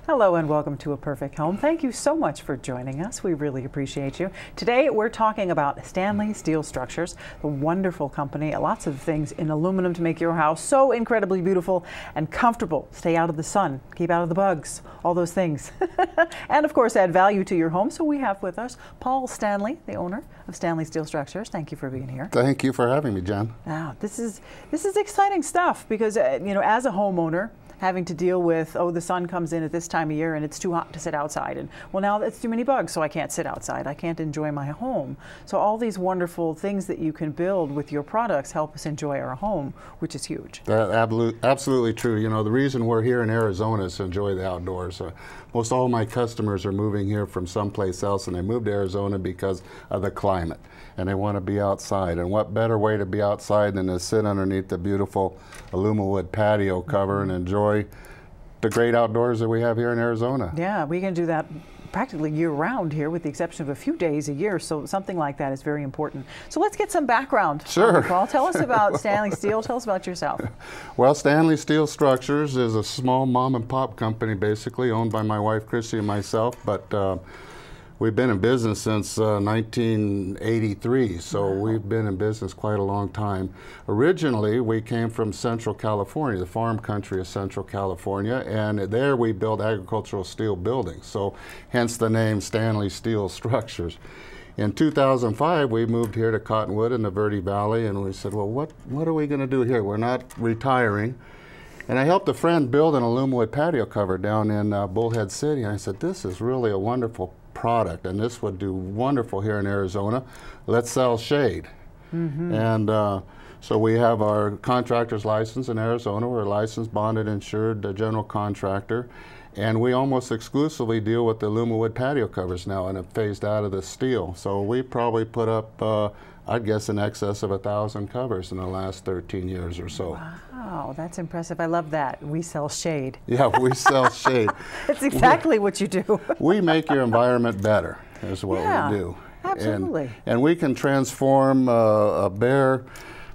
Hello and welcome to A Perfect Home. Thank you so much for joining us. We really appreciate you. Today we're talking about Stanley Steel Structures, the wonderful company. Lots of things in aluminum to make your house so incredibly beautiful and comfortable. Stay out of the sun, keep out of the bugs, all those things. And of course add value to your home. So we have with us Paul Stanley, the owner of Stanley Steel Structures. Thank you for being here. Thank you for having me, Jen. Wow, this is exciting stuff because as a homeowner, having to deal with, oh, the sun comes in at this time of year and it's too hot to sit outside, and well, now it's too many bugs, so I can't sit outside. I can't enjoy my home. So all these wonderful things that you can build with your products help us enjoy our home, which is huge. That's absolutely true. You know, the reason we're here in Arizona is to enjoy the outdoors. Most all my customers are moving here from someplace else, and they moved to Arizona because of the climate, and they want to be outside. And what better way to be outside than to sit underneath the beautiful aluminum wood patio cover and enjoy the great outdoors that we have here in Arizona. Yeah, we can do that practically year-round here with the exception of a few days a year, so something like that is very important. So let's get some background. Sure. Paul, tell us about Stanley Steel. Tell us about yourself. Well, Stanley Steel Structures is a small mom and pop company basically owned by my wife Chrissy and myself, but we've been in business since 1983, so wow. We've been in business quite a long time. Originally, we came from Central California, the farm country of Central California, and there we built agricultural steel buildings, so hence the name Stanley Steel Structures. In 2005, we moved here to Cottonwood in the Verde Valley, and we said, well, what are we going to do here? We're not retiring. And I helped a friend build an aluminum wood patio cover down in Bullhead City, and I said, this is really a wonderful product, and this would do wonderful here in Arizona. Let's sell shade. And so we have our contractor's license in Arizona. We're a licensed, bonded, insured general contractor, and we almost exclusively deal with the aluminum wood patio covers now, and have phased out of the steel. So we probably put up I'd guess in excess of 1,000 covers in the last 13 years or so. Wow, that's impressive. I love that. We sell shade. Yeah, we sell shade. It's exactly what you do. We make your environment better, is what we do. Absolutely. And we can transform a bare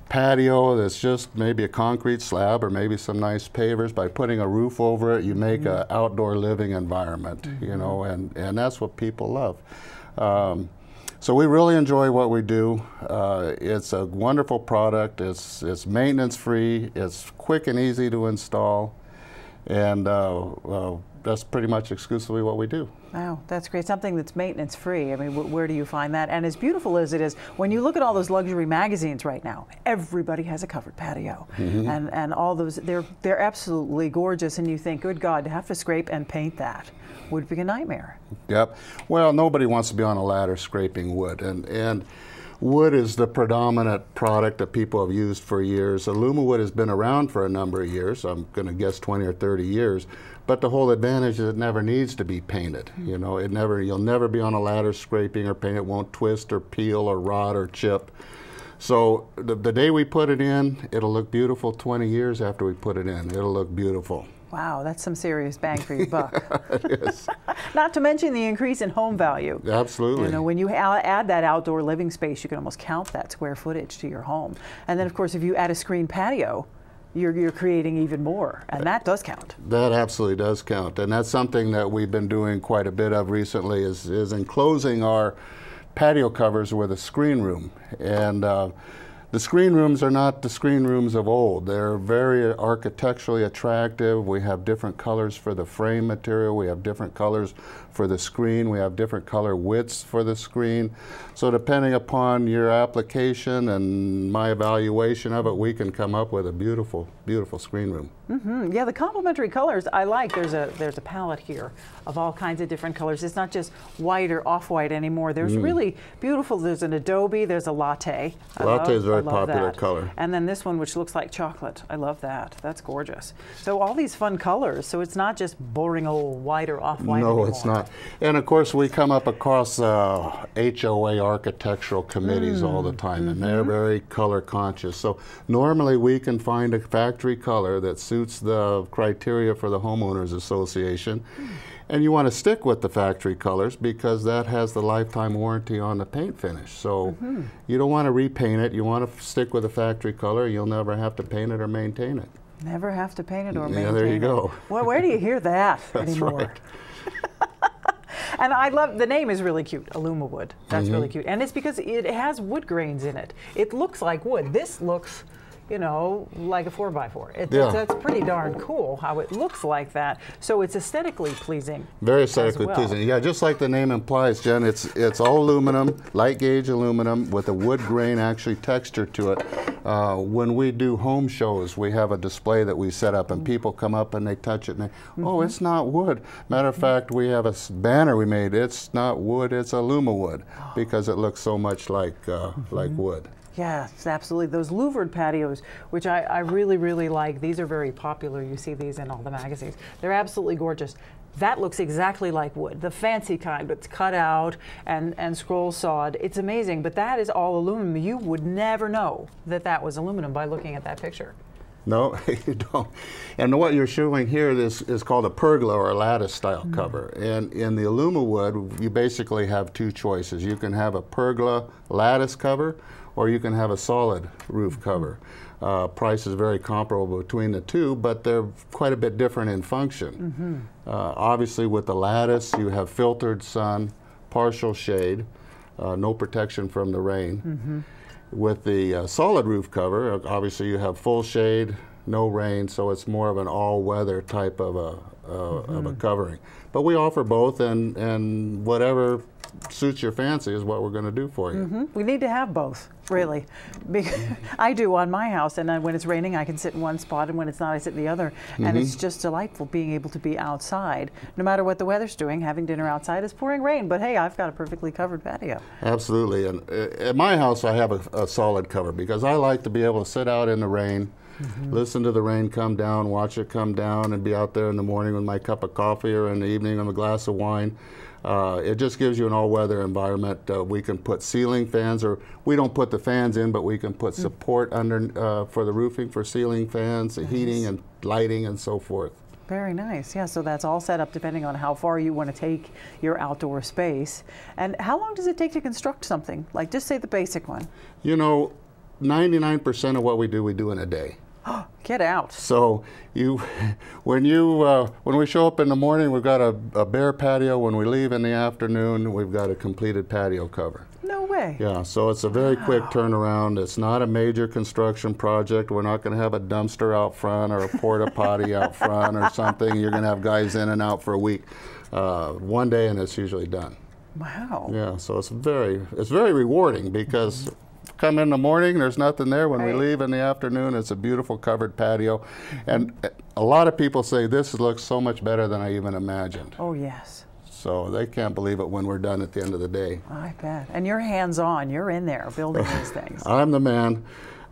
patio that's just maybe a concrete slab or maybe some nice pavers. By putting a roof over it, you make an outdoor living environment, you know, and that's what people love. So we really enjoy what we do. It's a wonderful product. It's maintenance free. It's quick and easy to install, and that's pretty much exclusively what we do. Wow, that's great. Something that's maintenance free. I mean, where do you find that? And as beautiful as it is, when you look at all those luxury magazines right now, everybody has a covered patio, and all those, they're absolutely gorgeous. And you think, good God, to have to scrape and paint that would be a nightmare. Yep. Well, nobody wants to be on a ladder scraping wood, and wood is the predominant product that people have used for years. Aluminum wood has been around for a number of years. I'm going to guess 20 or 30 years. But the whole advantage is it never needs to be painted. You know, you'll never be on a ladder scraping or paint. It won't twist or peel or rot or chip. So the day we put it in, it'll look beautiful. 20 years after we put it in, it'll look beautiful. Wow, that's some serious bang for your buck. It is. Not to mention the increase in home value. Absolutely. You know, when you add that outdoor living space, you can almost count that square footage to your home. And then, of course, if you add a screen patio, you're creating even more, and that does count. That absolutely does count, and that's something that we've been doing quite a bit of recently is enclosing our patio covers with a screen room. And the screen rooms are not the screen rooms of old. They're very architecturally attractive. We have different colors for the frame material. We have different colors for the screen. We have different color widths for the screen. So depending upon your application and my evaluation of it, we can come up with a beautiful, beautiful screen room. Yeah, the complementary colors I like. There's a palette here of all kinds of different colors. It's not just white or off-white anymore. There's really beautiful. There's an adobe. There's a latte. Latte is a very popular color. And then this one, which looks like chocolate. I love that. That's gorgeous. So all these fun colors. So it's not just boring old white or off-white anymore. No, it's not. And of course, we come up across HOA architectural committees all the time, and they're very color conscious. So normally we can find a factory color that suits the criteria for the homeowners association. And you want to stick with the factory colors because that has the lifetime warranty on the paint finish. So you don't want to repaint it. You want to stick with the factory color. You'll never have to paint it or maintain it. Never have to paint it or maintain Yeah, there you it. go. Well, where do you hear that That's anymore? right. And I love, the name is really cute, Alumawood. That's really cute. And it's because it has wood grains in it. It looks like wood. This looks, you know, like a 4x4. That's pretty darn cool how it looks like that. So it's aesthetically pleasing. Very aesthetically well. pleasing. Yeah, just like the name implies, Jen, it's all aluminum, light gauge aluminum with a wood grain actually texture to it. When we do home shows, we have a display that we set up and people come up and they touch it and they, oh, it's not wood. Matter of fact, we have a banner we made, it's not wood, it's Alumawood, because it looks so much like wood. Yes, absolutely. Those louvered patios, which I really, really like. These are very popular. You see these in all the magazines. They're absolutely gorgeous. That looks exactly like wood, the fancy kind that's cut out and scroll sawed. It's amazing, but that is all aluminum. You would never know that that was aluminum by looking at that picture. No, you don't. And what you're showing here is called a pergola or a lattice style cover. And in the Alumawood, you basically have two choices. You can have a pergola lattice cover, or you can have a solid roof cover. Price is very comparable between the two, but they're quite a bit different in function. Obviously with the lattice, you have filtered sun, partial shade, no protection from the rain. With the solid roof cover, obviously you have full shade, no rain, so it's more of an all-weather type of a covering. But we offer both, and whatever suits your fancy is what we're going to do for you. We need to have both, really. Because I do on my house, and then when it's raining, I can sit in one spot, and when it's not, I sit in the other. And it's just delightful being able to be outside. No matter what the weather's doing, having dinner outside is pouring rain, but hey, I've got a perfectly covered patio. Absolutely. And at my house, I have a solid cover because I like to be able to sit out in the rain, listen to the rain come down, watch it come down, and be out there in the morning with my cup of coffee or in the evening with a glass of wine. It just gives you an all-weather environment. We can put ceiling fans, or we don't put the fans in, but we can put support under for the roofing for ceiling fans, heating and lighting and so forth. Very nice. Yeah, so that's all set up depending on how far you want to take your outdoor space. And how long does it take to construct something? Like just say the basic one. You know, 99% of what we do in a day. Get out. So when we show up in the morning, we've got a bare patio. When we leave in the afternoon, we've got a completed patio cover. No way. Yeah, so it's a very quick turnaround. It's not a major construction project. We're not going to have a dumpster out front or a porta potty out front or something. You're going to have guys in and out for a week. One day and it's usually done. Wow. Yeah, so it's very rewarding because come in the morning, there's nothing there. When we leave in the afternoon, it's a beautiful covered patio. And a lot of people say this looks so much better than I even imagined. Oh, yes. So they can't believe it when we're done at the end of the day. I bet. And you're hands-on. You're in there building these things. I'm the man.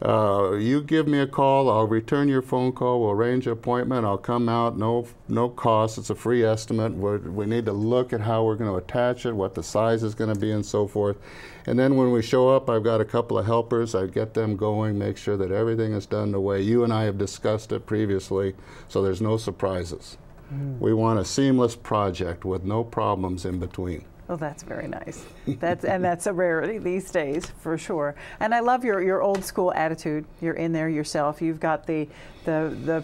You give me a call, I'll return your phone call, we'll arrange an appointment, I'll come out, no cost, it's a free estimate. We need to look at how we're going to attach it, what the size is going to be and so forth. And then when we show up, I've got a couple of helpers, I get them going, make sure that everything is done the way you and I have discussed it previously, so there's no surprises. We want a seamless project with no problems in between. Oh, that's very nice. That's a rarity these days, for sure. And I love your old school attitude. You're in there yourself. You've got the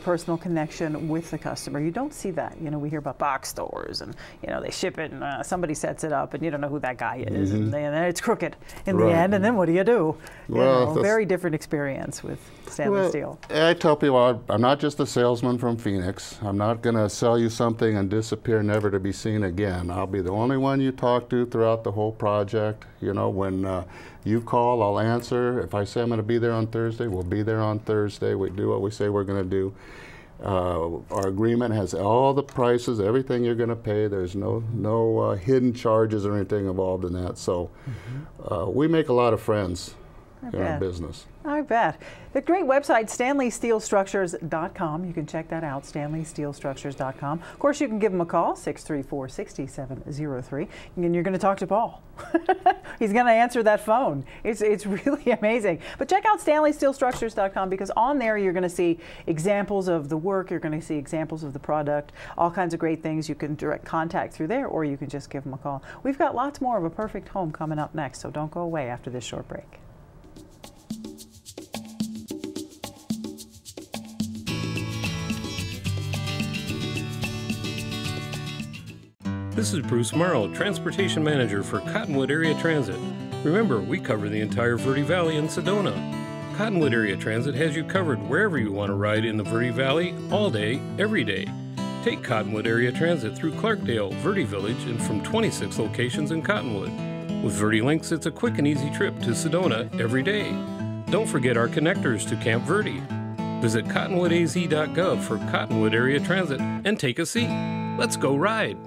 personal connection with the customer. You don't see that. You know, we hear about box stores, and you know they ship it, and somebody sets it up, and you don't know who that guy is, and then it's crooked in the end. And then what do? Well, very different experience with Stanley Steel. I tell people I'm not just a salesman from Phoenix. I'm not going to sell you something and disappear, never to be seen again. I'll be the only one you talk to throughout the whole project. You know, when you call, I'll answer. If I say I'm going to be there on Thursday, we'll be there on Thursday. We do what we say we're going to do. Our agreement has all the prices, everything you're going to pay. There's no hidden charges or anything involved in that. So we make a lot of friends in our business. I bet. The great website, StanleySteelStructures.com. You can check that out, StanleySteelStructures.com. Of course, you can give them a call, 634-6703, and you're going to talk to Paul. He's going to answer that phone. It's really amazing. But check out StanleySteelStructures.com because on there you're going to see examples of the work, you're going to see examples of the product, all kinds of great things. You can direct contact through there, or you can just give them a call. We've got lots more of A Perfect Home coming up next, so don't go away after this short break. This is Bruce Morrow, Transportation Manager for Cottonwood Area Transit. Remember, we cover the entire Verde Valley and Sedona. Cottonwood Area Transit has you covered wherever you want to ride in the Verde Valley, all day, every day. Take Cottonwood Area Transit through Clarkdale, Verde Village, and from 26 locations in Cottonwood. With Verde Links, it's a quick and easy trip to Sedona every day. Don't forget our connectors to Camp Verde. Visit cottonwoodaz.gov for Cottonwood Area Transit and take a seat. Let's go ride.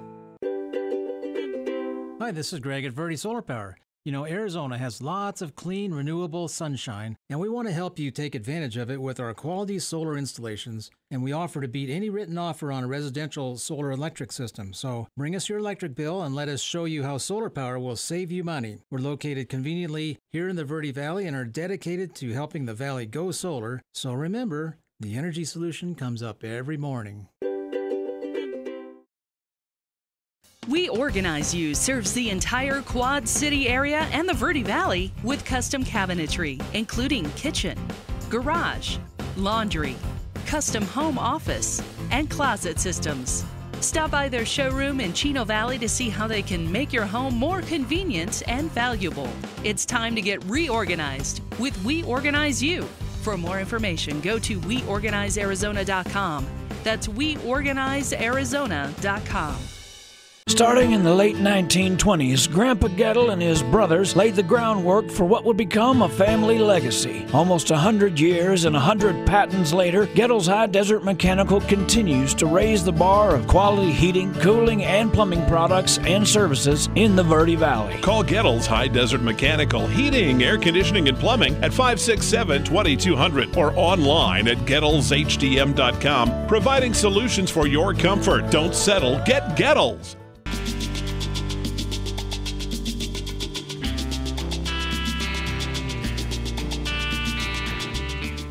Hi, this is Greg at Verde Solar Power. You know, Arizona has lots of clean, renewable sunshine, and we want to help you take advantage of it with our quality solar installations, and we offer to beat any written offer on a residential solar electric system. So bring us your electric bill and let us show you how solar power will save you money. We're located conveniently here in the Verde Valley and are dedicated to helping the valley go solar. So remember, the energy solution comes up every morning. We Organize You serves the entire Quad City area and the Verde Valley with custom cabinetry, including kitchen, garage, laundry, custom home office, and closet systems. Stop by their showroom in Chino Valley to see how they can make your home more convenient and valuable. It's time to get reorganized with We Organize You. For more information, go to weorganizearizona.com. That's weorganizearizona.com. Starting in the late 1920s, Grandpa Gettle and his brothers laid the groundwork for what would become a family legacy. Almost 100 years and 100 patents later, Gettle's High Desert Mechanical continues to raise the bar of quality heating, cooling, and plumbing products and services in the Verde Valley. Call Gettle's High Desert Mechanical Heating, Air Conditioning, and Plumbing at 567-2200 or online at GettlesHDM.com, providing solutions for your comfort. Don't settle, get Gettles.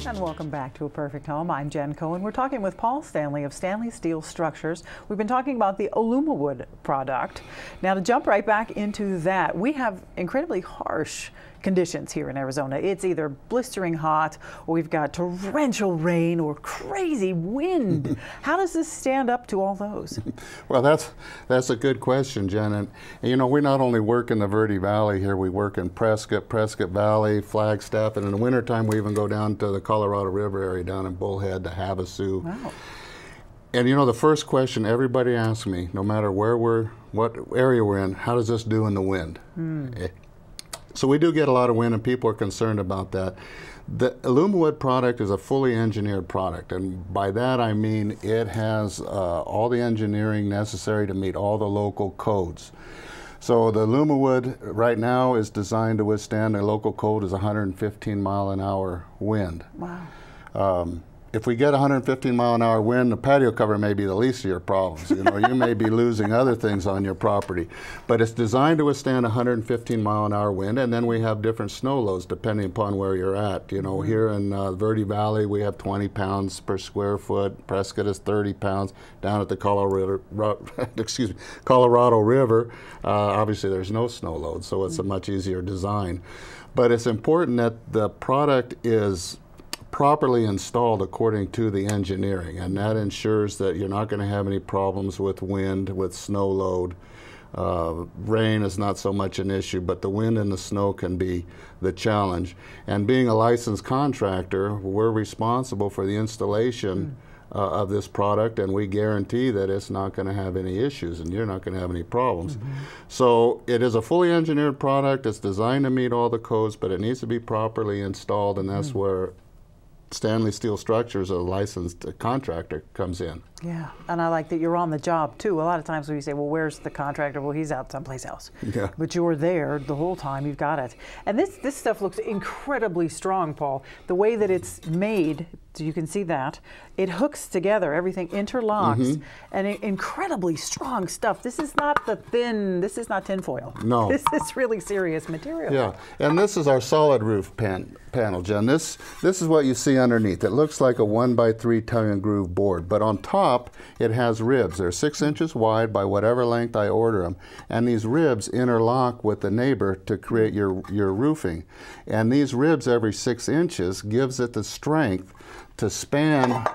And welcome back to A Perfect Home. I'm Jen Cohen. We're talking with Paul Stanley of Stanley Steel Structures. We've been talking about the Alumawood product. Now, to jump right back into that, we have incredibly harsh conditions here in Arizona. It's either blistering hot, or we've got torrential rain, or crazy wind. How does this stand up to all those? Well, that's a good question, Jen. And you know, we not only work in the Verde Valley here, we work in Prescott Valley, Flagstaff, and in the wintertime we even go down to the Colorado River area down in Bullhead to Havasu. Wow. And you know, the first question everybody asks me, no matter what area we're in, how does this do in the wind? So we do get a lot of wind, and people are concerned about that. The Alumawood product is a fully engineered product, and by that I mean it has all the engineering necessary to meet all the local codes. So the Alumawood right now is designed to withstand, the local code is 115 mile an hour wind. Wow. If we get 115 mile an hour wind, the patio cover may be the least of your problems. You know, you may be losing other things on your property. But it's designed to withstand 115 mile an hour wind, and then we have different snow loads depending upon where you're at. You know, here in Verde Valley, we have 20 pounds per square foot. Prescott is 30 pounds. Down at the Colorado River, obviously there's no snow load, so it's a much easier design. But it's important that the product is properly installed according to the engineering, and that ensures that you're not going to have any problems with wind, with snow load. Rain is not so much an issue, but the wind and the snow can be the challenge. And being a licensed contractor, we're responsible for the installation of this product, and we guarantee that it's not going to have any issues and you're not going to have any problems. So it is a fully engineered product. It's designed to meet all the codes, but it needs to be properly installed, and that's where Stanley Steel Structures, a licensed contractor, comes in. Yeah, and I like that you're on the job too. A lot of times we say, well, where's the contractor? Well, he's out someplace else. Yeah. But you're there the whole time, you've got it. And this stuff looks incredibly strong, Paul. The way that it's made, you can see that, it hooks together, everything interlocks, and incredibly strong stuff. This is not this is not tinfoil. No. This is really serious material. Yeah, and this is our solid roof panel, Jen. This is what you see underneath. It looks like a 1x3 tongue and groove board, but on top it has ribs. They're 6 inches wide by whatever length I order them, and these ribs interlock with the neighbor to create your roofing. And these ribs every 6 inches gives it the strength to span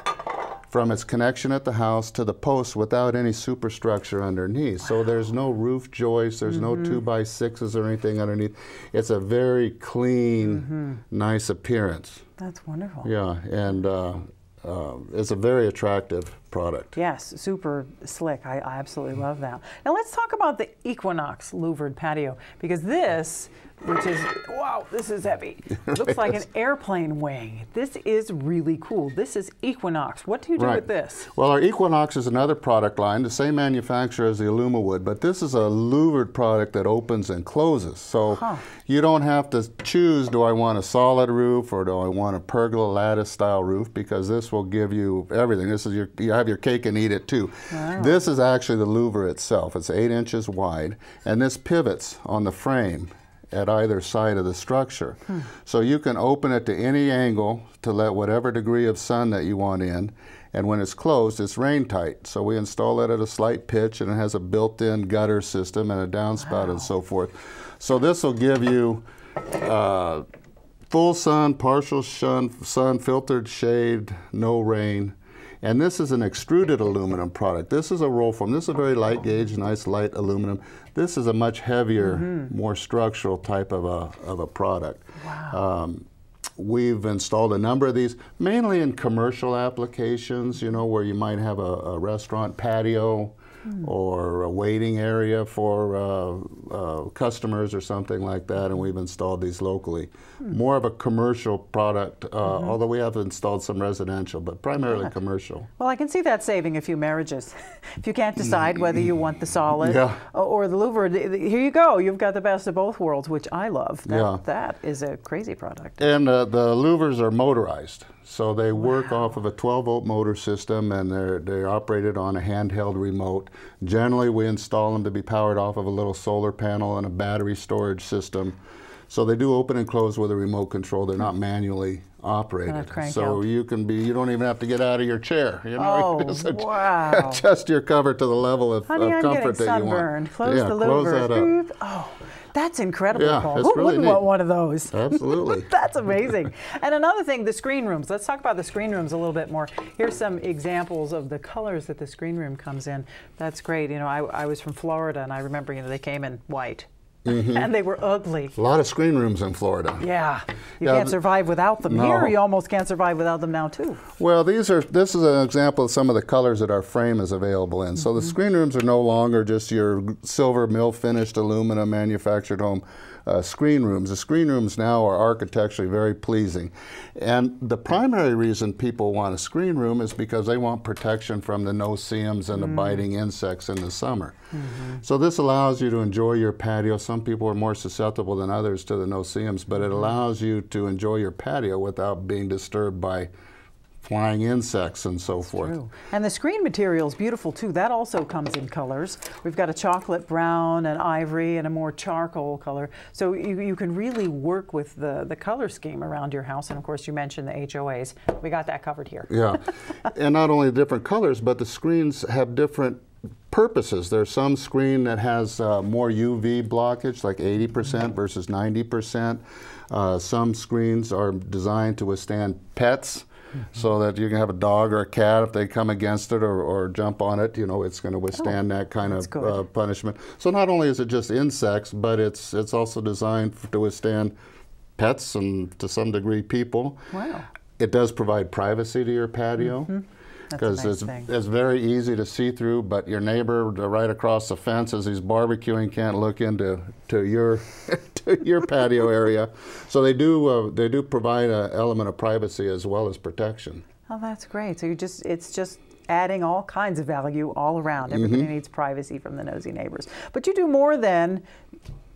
from its connection at the house to the post without any superstructure underneath. Wow. So there's no roof joists, there's no 2x6s or anything underneath. It's a very clean, nice appearance. That's wonderful. Yeah, and it's a very attractive product. Yes, super slick. I absolutely love that. Now let's talk about the Equinox louvered patio, because this, which is, wow, this is heavy. Looks like an airplane wing. This is really cool. This is Equinox. What do you do with this? Well, our Equinox is another product line, the same manufacturer as the AlumaWood, but this is a louvered product that opens and closes. So you don't have to choose, do I want a solid roof or do I want a pergola lattice style roof, because this will give you everything. This is you have your cake and eat it too. Wow. This is actually the louver itself. It's 8 inches wide, and this pivots on the frame at either side of the structure. So you can open it to any angle to let whatever degree of sun that you want in, and when it's closed, it's rain tight. So we install it at a slight pitch, and it has a built-in gutter system and a downspout and so forth. So this will give you full sun, partial sun, filtered shade, no rain. And this is an extruded aluminum product. This is a roll form. This is a very light gauge, nice light aluminum. This is a much heavier, more structural type of a product. Wow. We've installed a number of these, mainly in commercial applications, you know, where you might have a restaurant patio or a waiting area for customers or something like that, and we've installed these locally. More of a commercial product, although we have installed some residential, but primarily commercial. Well, I can see that saving a few marriages. If you can't decide whether you want the solid or the louvered, here you go. You've got the best of both worlds, which I love. That is a crazy product. And the louvers are motorized. So they work off of a 12-volt motor system, and they're operated on a handheld remote. Generally, we install them to be powered off of a little solar panel and a battery storage system. So they do open and close with a remote control. They're not manually operated. So you don't even have to get out of your chair. You know, adjust your cover to the level of comfort that you want. Close the louvers. That's incredible, Paul. Who wouldn't want one of those? Absolutely. That's amazing. And another thing, the screen rooms. Let's talk about the screen rooms a little bit more. Here's some examples of the colors that the screen room comes in. That's great. You know, I was from Florida, and I remember, you know, they came in white. And they were ugly. A lot of screen rooms in Florida. Yeah, you can't survive without them. Here, you almost can't survive without them now too. Well, this is an example of some of the colors that our frame is available in. So the screen rooms are no longer just your silver mill finished aluminum manufactured home screen rooms. The screen rooms now are architecturally very pleasing. And the primary reason people want a screen room is because they want protection from the no-see-ums and the biting insects in the summer. So this allows you to enjoy your patio. Some people are more susceptible than others to the no-see-ums, but it allows you to enjoy your patio without being disturbed by flying insects and so forth. True. And the screen material is beautiful too. That also comes in colors. We've got a chocolate brown, an ivory, and a more charcoal color. So you can really work with the color scheme around your house. And of course, you mentioned the HOAs. We got that covered here. Yeah. And not only different colors, but the screens have different purposes. There's some screen that has more UV blockage, like 80% versus 90%. Some screens are designed to withstand pets, so that you can have a dog or a cat, if they come against it or jump on it, you know, it's going to withstand that kind of punishment. So not only is it just insects, but it's also designed to withstand pets and to some degree people. Wow. It does provide privacy to your patio. Because it's very easy to see through, but your neighbor right across the fence as he's barbecuing can't look into your your patio area. So they do provide an element of privacy as well as protection. Oh, that's great. So it's just adding all kinds of value all around. Everybody needs privacy from the nosy neighbors. But you do more than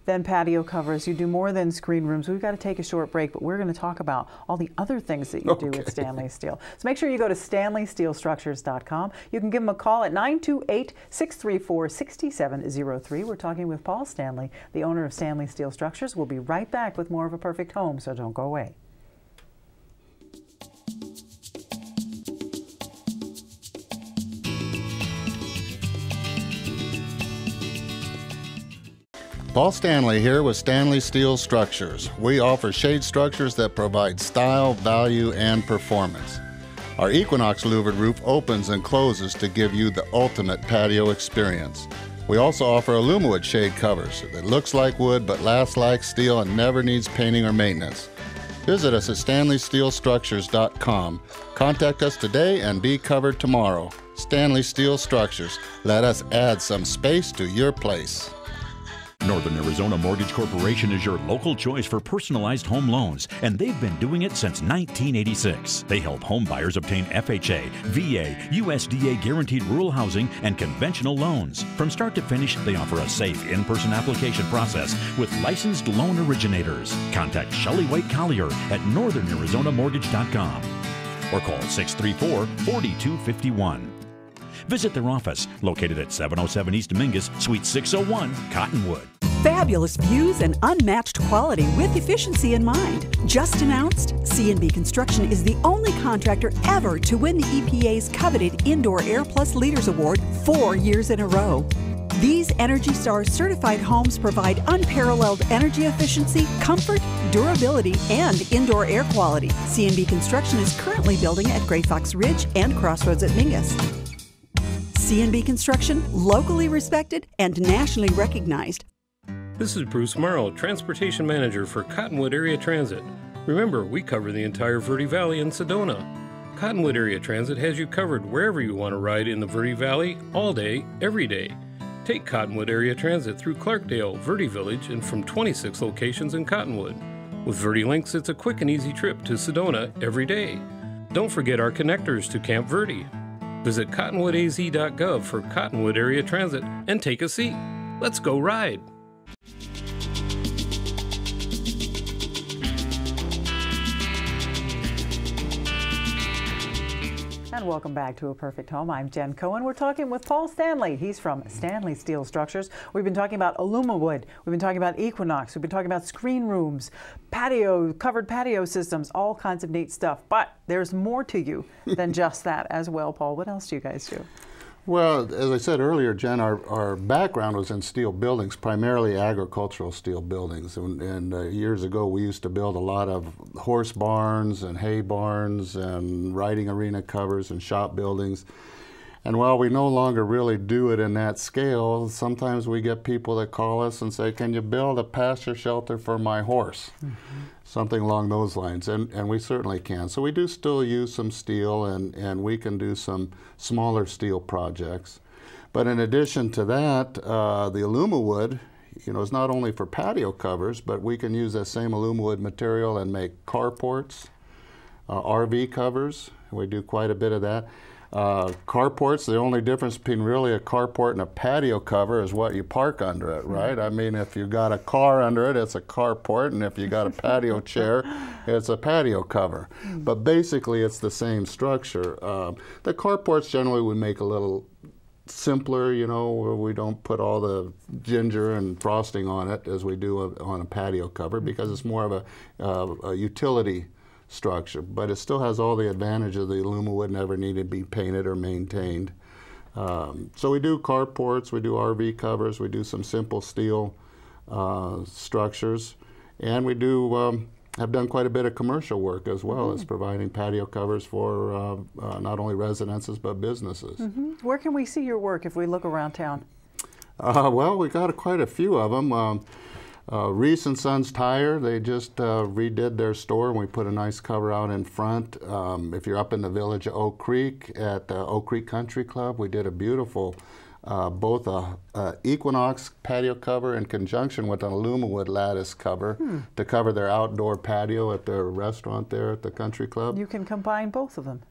patio covers. You do more than screen rooms. We've got to take a short break, but we're going to talk about all the other things that you do with Stanley Steel. So make sure you go to StanleySteelStructures.com. You can give them a call at 928-634-6703. We're talking with Paul Stanley, the owner of Stanley Steel Structures. We'll be right back with more of A Perfect Home, so don't go away. Paul Stanley here with Stanley Steel Structures. We offer shade structures that provide style, value, and performance. Our Equinox louvered roof opens and closes to give you the ultimate patio experience. We also offer AlumaWood shade covers that looks like wood but lasts like steel and never needs painting or maintenance. Visit us at StanleySteelStructures.com. Contact us today and be covered tomorrow. Stanley Steel Structures. Let us add some space to your place. Northern Arizona Mortgage Corporation is your local choice for personalized home loans, and they've been doing it since 1986. They help home buyers obtain FHA, VA, USDA guaranteed rural housing, and conventional loans. From start to finish, they offer a safe in-person application process with licensed loan originators. Contact Shelley White Collier at northernArizonaMortgage.com or call 634-4251. Visit their office, located at 707 East Mingus, Suite 601, Cottonwood. Fabulous views and unmatched quality with efficiency in mind. Just announced, C&B Construction is the only contractor ever to win the EPA's coveted Indoor Air Plus Leaders Award 4 years in a row. These Energy Star certified homes provide unparalleled energy efficiency, comfort, durability, and indoor air quality. C&B Construction is currently building at Gray Fox Ridge and Crossroads at Mingus. C&B Construction, locally respected and nationally recognized. This is Bruce Morrow, Transportation Manager for Cottonwood Area Transit. Remember, we cover the entire Verde Valley and Sedona. Cottonwood Area Transit has you covered wherever you want to ride in the Verde Valley, all day, every day. Take Cottonwood Area Transit through Clarkdale, Verde Village, and from 26 locations in Cottonwood. With Verde Links, it's a quick and easy trip to Sedona every day. Don't forget our connectors to Camp Verde. Visit cottonwoodaz.gov for Cottonwood Area Transit and take a seat. Let's go ride. And welcome back to A Perfect Home. I'm Jen Cohen. We're talking with Paul Stanley. He's from Stanley Steel Structures. We've been talking about AlumaWood. We've been talking about Equinox. We've been talking about screen rooms, patio, covered patio systems, all kinds of neat stuff. But there's more to you than just that as well, Paul. What else do you guys do? Well, as I said earlier, Jen, our background was in steel buildings, primarily agricultural steel buildings. And years ago, we used to build a lot of horse barns and hay barns and riding arena covers and shop buildings. And while we no longer really do it in that scale, sometimes we get people that call us and say, can you build a pasture shelter for my horse? Something along those lines, and we certainly can. So we do still use some steel, and we can do some smaller steel projects. But in addition to that, the AlumaWood, is not only for patio covers, but we can use that same AlumaWood material and make carports, RV covers. We do quite a bit of that. Carports, the only difference between really a carport and a patio cover is what you park under it, right? I mean, if you got a car under it, it's a carport, and if you got a patio chair, it's a patio cover. But basically, it's the same structure. The carports generally we make a little simpler, where we don't put all the ginger and frosting on it as we do on a patio cover, because it's more of a utility structure, but it still has all the advantage of the AlumaWood, never need to be painted or maintained. So we do carports, we do RV covers, we do some simple steel structures, and we do have done quite a bit of commercial work as well as providing patio covers for not only residences but businesses. Where can we see your work if we look around town? Well, we got quite a few of them. Reese & Sons Tire, they just redid their store, and we put a nice cover out in front. If you're up in the village of Oak Creek at Oak Creek Country Club, we did a beautiful, both a Equinox patio cover in conjunction with an AlumaWood lattice cover to cover their outdoor patio at their restaurant there at the Country Club. You can combine both of them.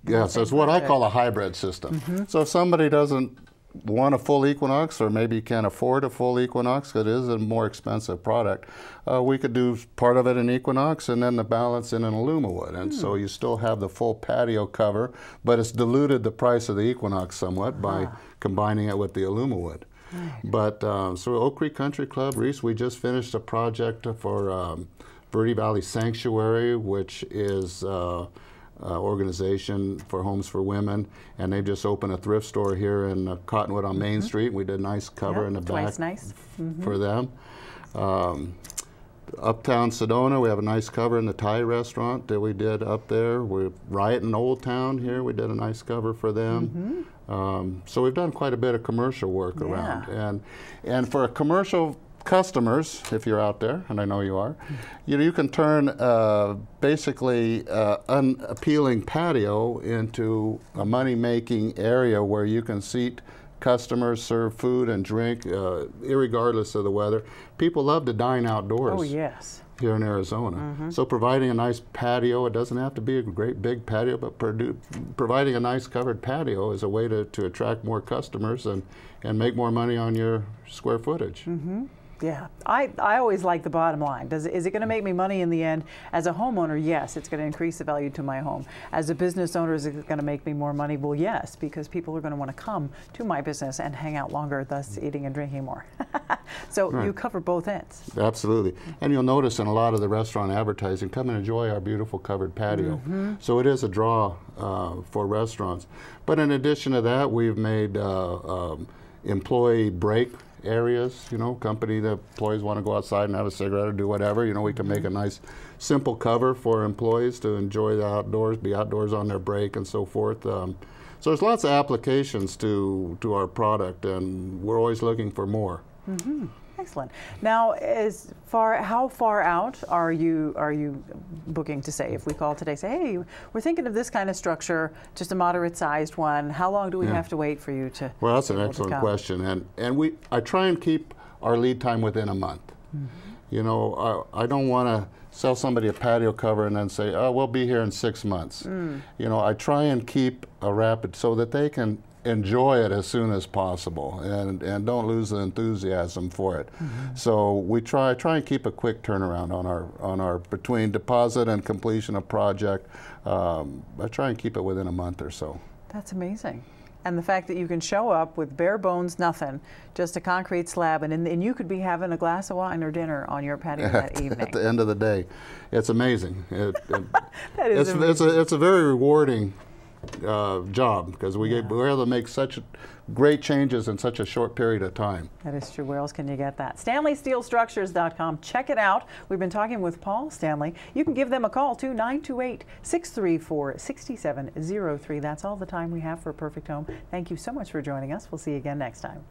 Yeah, so it's what I call a hybrid system. So if somebody doesn't want a full Equinox, or maybe can't afford a full Equinox, it is a more expensive product, we could do part of it in Equinox and then the balance in an AlumaWood. And so you still have the full patio cover, but it's diluted the price of the Equinox somewhat by combining it with the AlumaWood. But so Oak Creek Country Club, Reese, we just finished a project for Verde Valley Sanctuary, which is organization for homes for women, and they've just opened a thrift store here in Cottonwood on Main Street. We did a nice cover in the back for them. Uptown Sedona, we have a nice cover in the Thai restaurant that we did up there. We're right in Old Town here. We did a nice cover for them. So we've done quite a bit of commercial work around. And for commercial customers, if you're out there, and I know you are, you can turn basically unappealing patio into a money-making area where you can seat customers, serve food and drink, irregardless of the weather. People love to dine outdoors. Oh, yes. Here in Arizona. So providing a nice patio, it doesn't have to be a great big patio, but providing a nice covered patio is a way to attract more customers and make more money on your square footage. Yeah, I always like the bottom line. Is it going to make me money in the end? As a homeowner, yes, it's going to increase the value to my home. As a business owner, is it going to make me more money? Well, yes, because people are going to want to come to my business and hang out longer, thus eating and drinking more. So you cover both ends. Absolutely. And you'll notice in a lot of the restaurant advertising, come and enjoy our beautiful covered patio. So it is a draw for restaurants. But in addition to that, we've made employee break areas, company that employees want to go outside and have a cigarette or do whatever, we can make a nice simple cover for employees to enjoy the outdoors, be outdoors on their break and so forth. So there's lots of applications to our product, and we're always looking for more. Excellent. Now, how far out are you booking to say? If we call today, say, hey, we're thinking of this kind of structure, just a moderate-sized one. How long do we have to wait for you to? Well, that's an excellent question, and I try and keep our lead time within a month. I don't want to sell somebody a patio cover and then say, oh, we'll be here in 6 months. I try and keep a rapid so that they can enjoy it as soon as possible and don't lose the enthusiasm for it. So we try and keep a quick turnaround on our between deposit and completion of project. I try and keep it within a month or so. That's amazing. And the fact that you can show up with bare bones, nothing, just a concrete slab, and you could be having a glass of wine or dinner on your patio that evening. At the end of the day, it's amazing. That is amazing. It's a very rewarding job because we're able to make such great changes in such a short period of time. That is true. Where else can you get that? StanleySteelStructures.com. Check it out. We've been talking with Paul Stanley. You can give them a call too, 928-634-6703. That's all the time we have for Perfect Home. Thank you so much for joining us. We'll see you again next time.